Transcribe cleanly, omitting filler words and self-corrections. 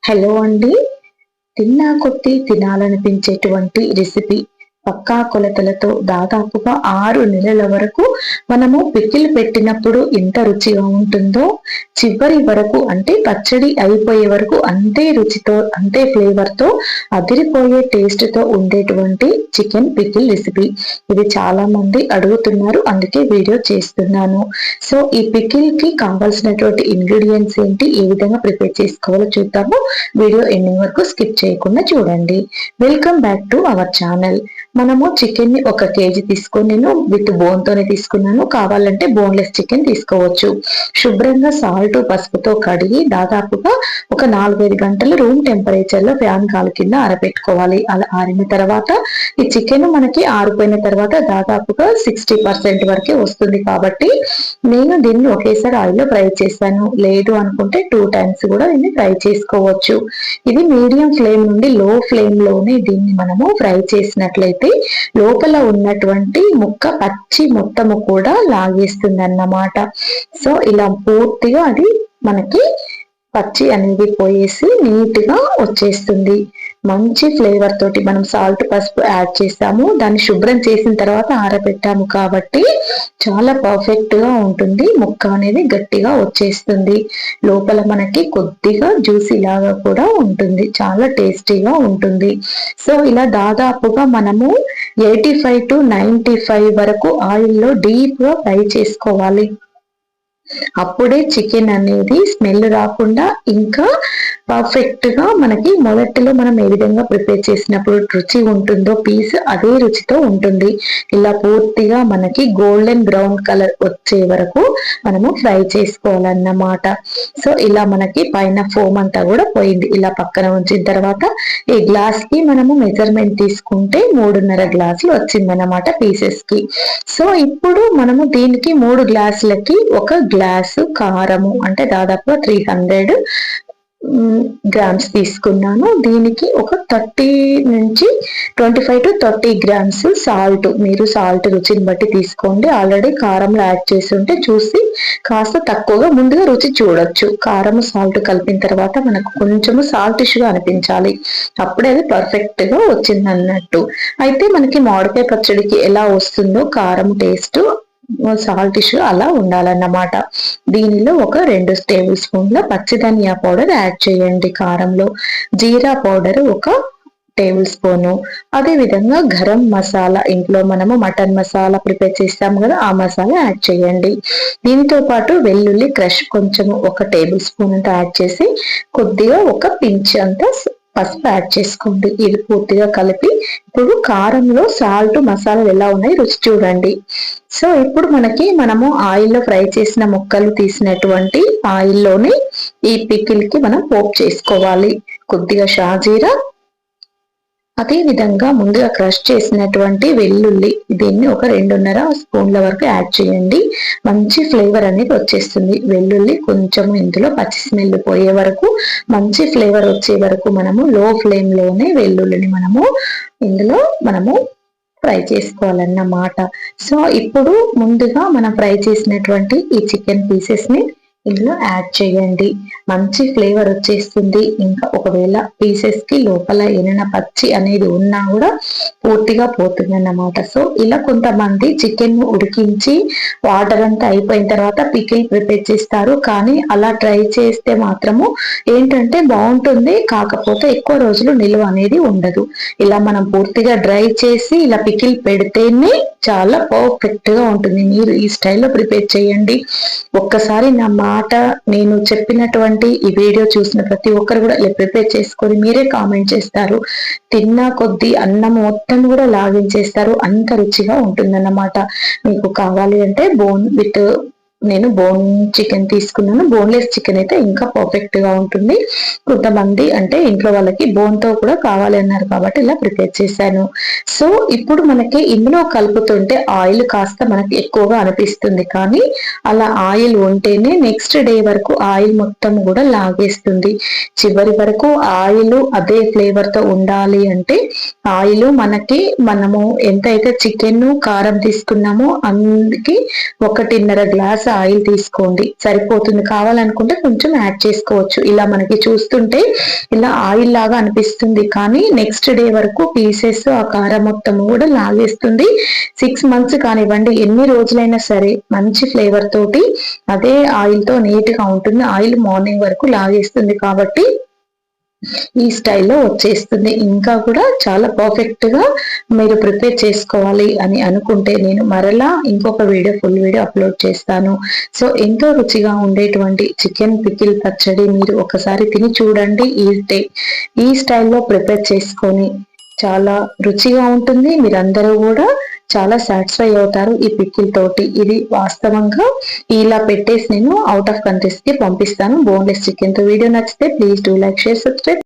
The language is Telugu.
హలో అండి. తిన్నా కొద్దీ తినాలనిపించేటువంటి రెసిపీ. పక్కా కొలతలతో దాదాపుగా 6 నెలల వరకు మనము పికిల్ పెట్టినప్పుడు ఎంత రుచిగా ఉంటుందో, చివరి వరకు అంటే పచ్చడి అయిపోయే వరకు అంతే రుచితో, అంతే ఫ్లేవర్‌తో, అదిరిపోయే టేస్ట్‌తో ఉండేటువంటి చికెన్ పికిల్ రెసిపీ. ఇది చాలా మంది అడుగుతున్నారు. అందుకే వీడియో చేస్తున్నాను. సో, ఈ పికిల్‌కి కావాల్సినటువంటి ఇంగ్రీడియెంట్స్ ఏంటి? ఏ విధంగా ప్రిపేర్ చేసుకోవాలో చూద్దాము. వీడియో ఎండింగ్ వరకు స్కిప్ చేయకుండా చూడండి. Welcome back to our channel. మనము చికెన్ ని 1 కేజీ తీసుకొని నేను విత్ బోన్ తోనే తీసుకున్నాను. కావాలంటే బోన్లెస్ చికెన్ తీసుకోవచ్చు. శుభ్రంగా సాల్ట్, పసుపుతో కడిగి దాదాపుగా ఒక 4-5 గంటలు రూమ్ టెంపరేచర్ లో ఫ్యాన్ గాలి కింద ఆరబెట్టుకోవాలి. అలా ఆరిన తర్వాత ఈ చికెన్ మనకి ఆరిపోయిన తర్వాత దాదాపుగా 60% వరకే వస్తుంది కాబట్టి నేను దీన్ని ఒకేసారి ఆయిల్లో ఫ్రై చేశాను. లేదు అనుకుంటే 2 టైమ్స్ కూడా దీన్ని ఫ్రై చేసుకోవచ్చు. ఇది మీడియం ఫ్లేమ్ నుండి లో ఫ్లేమ్ లోనే దీన్ని మనము ఫ్రై చేసినట్లయితే లోపల ఉన్నటువంటి ముక్క పచ్చి మొత్తము కూడా లాగేస్తుంది అన్నమాట. సో ఇలా పూర్తిగా అది మనకి పచ్చి అనేది పోయేసి నీట్ గా వచ్చేస్తుంది. మంచి ఫ్లేవర్ తోటి మనం సాల్ట్, పసుపు యాడ్ చేసాము. దాన్ని శుభ్రం చేసిన తర్వాత ఆరబెట్టాము కాబట్టి చాలా పర్ఫెక్ట్ గా ఉంటుంది. ముక్క అనేది గట్టిగా వచ్చేస్తుంది. లోపల మనకి కొద్దిగా జ్యూసీ లాగా కూడా ఉంటుంది. చాలా టేస్టీగా ఉంటుంది. సో ఇలా దాదాపుగా మనము 85 to 95 వరకు ఆయిల్లో డీప్ గా ఫ్రై చేసుకోవాలి. అప్పుడే చికెన్ అనేది స్మెల్ రాకుండా ఇంకా పర్ఫెక్ట్ గా మనకి మొదటిలో మనం ఏ విధంగా ప్రిపేర్ చేసినప్పుడు రుచి ఉంటుందో పీస్ అదే రుచితో ఉంటుంది. ఇలా పూర్తిగా మనకి గోల్డెన్ బ్రౌన్ కలర్ వచ్చే వరకు మనము ఫ్రై చేసుకోవాలన్నమాట. సో ఇలా మనకి పైన ఫోమ్ అంతా కూడా పోయింది. ఇలా పక్కన ఉంచిన తర్వాత ఈ గ్లాస్ కి మనము మెజర్మెంట్ తీసుకుంటే 3.5 గ్లాసులు వచ్చిందన్నమాట పీసెస్ కి. సో ఇప్పుడు మనము దీనికి 3 గ్లాసులకి 1 గ్లాసు కారము అంటే దాదాపుగా 300 గ్రామ్స్ తీసుకున్నాను. దీనికి ఒక 30 నుంచి 25 to 30 గ్రామ్స్ సాల్ట్. మీరు సాల్ట్ రుచిని బట్టి తీసుకోండి. ఆల్రెడీ కారంలో యాడ్ చేసి ఉంటే చూసి కాస్త తక్కువగా ముందుగా రుచి చూడొచ్చు. కారం సాల్ట్ కలిపిన తర్వాత మనకు కొంచెము సాల్టిష్గా అనిపించాలి. అప్పుడే అది పర్ఫెక్ట్ గా వచ్చింది అన్నట్టు. అయితే మనకి మామిడికాయ పచ్చడికి ఎలా వస్తుందో కారం టేస్ట్ సాల్టిష్ అలా ఉండాలన్నమాట. దీనిలో ఒక 2 టేబుల్ స్పూన్ల పచ్చి ధనియా పౌడర్ యాడ్ చేయండి. కారంలో జీరా పౌడర్ 1 టేబుల్ స్పూను. అదే విధంగా గరం మసాలా, ఇంట్లో మనము మటన్ మసాలా ప్రిపేర్ చేస్తాము కదా, ఆ మసాలా యాడ్ చేయండి. దీనితో పాటు వెల్లుల్లి క్రష్ కొంచెము 1 టేబుల్ స్పూన్ అంతా యాడ్ చేసి కొద్దిగా 1 పించ్ అంతా పసుపు యాడ్ చేసుకోండి. ఇది పూర్తిగా కలిపి ఇప్పుడు కారంలో సాల్ట్, మసాలాలు ఎలా ఉన్నాయి రుచి చూడండి. సో ఇప్పుడు మనము ఆయిల్లో ఫ్రై చేసిన ముక్కలు తీసినటువంటి ఆయిల్లోనే ఈ పికిల్ కి మనం పోపు చేసుకోవాలి. కొద్దిగా షాజీరా, అదే విధంగా ముందుగా క్రష్ చేసినటువంటి వెల్లుల్లి, దీన్ని ఒక 2.5 స్పూన్ల వరకు యాడ్ చేయండి. మంచి ఫ్లేవర్ అనేది వచ్చేస్తుంది. వెల్లుల్లి కొంచెం ఇందులో పచ్చి స్మెల్ పోయే వరకు, మంచి ఫ్లేవర్ వచ్చే వరకు మనము లో ఫ్లేమ్ లోనే వెల్లుల్లిని ఇందులో ఫ్రై చేసుకోవాలన్నమాట. సో ఇప్పుడు ముందుగా మనం ఫ్రై చేసినటువంటి ఈ చికెన్ పీసెస్ ని ఇందులో యాడ్ చేయండి. మంచి ఫ్లేవర్ వచ్చేస్తుంది. ఇంకా ఒకవేళ పీసెస్ కి లోపల ఏమైనా పచ్చి అనేది ఉన్నా కూడా పూర్తిగా పోతుంది అన్నమాట. సో ఇలా కొంతమంది చికెన్ ఉడికించి వాటర్ అంతా అయిపోయిన తర్వాత పికిల్ ప్రిపేర్ చేస్తారు. కానీ అలా ట్రై చేస్తే మాత్రము ఏంటంటే బాగుంటుంది, కాకపోతే ఎక్కువ రోజులు నిల్వ అనేది ఉండదు. ఇలా మనం పూర్తిగా డ్రై చేసి ఇలా పికిల్ పెడితేనే చాలా పర్ఫెక్ట్ గా ఉంటుంది. మీరు ఈ స్టైల్లో ప్రిపేర్ చేయండి. ఒక్కసారి నా మాట, నేను చెప్పినటువంటి ఈ వీడియో చూసిన ప్రతి ఒక్కరు కూడా ఇలా ప్రిపేర్ చేసుకొని మీరే కామెంట్ చేస్తారు. తిన్నా కొద్దీ అన్నం మొత్తం కూడా లాగించేస్తారు. అంత రుచిగా ఉంటుందన్నమాట. మీకు కావాలి అంటే నేను బోన్ చికెన్ తీసుకున్నాను. బోన్లెస్ చికెన్ అయితే ఇంకా పర్ఫెక్ట్ గా ఉంటుంది. కొంతమంది అంటే ఇంట్లో వాళ్ళకి బోన్ తో కూడా కావాలి అన్నారు కాబట్టి ఇలా ప్రిపేర్ చేశాను. సో ఇప్పుడు మనకి ఇందులో కలుపుతుంటే ఆయిల్ కాస్త మనకి ఎక్కువగా అనిపిస్తుంది, కానీ అలా ఆయిల్ ఉంటేనే నెక్స్ట్ డే వరకు ఆయిల్ మొత్తం కూడా లాగేస్తుంది. చివరి వరకు ఆయిల్ అదే ఫ్లేవర్ తో ఉండాలి అంటే ఆయిల్ మనకి మనము ఎంతైతే చికెన్ కారం తీసుకున్నామో అందుకి 1.5 గ్లాస్ ఆయిల్ తీసుకోండి, సరిపోతుంది. కావాలనుకుంటే కొంచెం యాడ్ చేసుకోవచ్చు. ఇలా మనకి చూస్తుంటే ఇలా ఆయిల్ లాగా అనిపిస్తుంది, కానీ నెక్స్ట్ డే వరకు పీసెస్ ఆ కారం మొత్తం కూడా లాగేస్తుంది. 6 మంత్స్ కానివ్వండి, ఎన్ని రోజులైనా సరే మంచి ఫ్లేవర్ తోటి అదే ఆయిల్ తో నీట్ గా ఉంటుంది. ఆయిల్ మార్నింగ్ వరకు లాగేస్తుంది కాబట్టి ఈ స్టైల్లో వచ్చేస్తుంది. ఇంకా కూడా చాలా పర్ఫెక్ట్ గా మీరు ప్రిపేర్ చేసుకోవాలి అని అనుకుంటే నేను మరలా ఇంకొక వీడియో, ఫుల్ వీడియో అప్లోడ్ చేస్తాను. సో ఎంతో రుచిగా ఉండేటువంటి చికెన్ పికిల్ పచ్చడి మీరు ఒకసారి తిని చూడండి. ఈ స్టైల్లో ప్రిపేర్ చేసుకొని చాలా రుచిగా ఉంటుంది. మీరందరూ కూడా చాలా సాటిస్ఫై అవుతారు ఈ పికిల్ తోటి. ఇది వాస్తవంగా ఇలా పెట్టేసి నేను అవుట్ ఆఫ్ కంట్రీస్ కి పంపిస్తాను బోన్లెస్ చికెన్ తో. వీడియో నచ్చితే please do like, share, subscribe.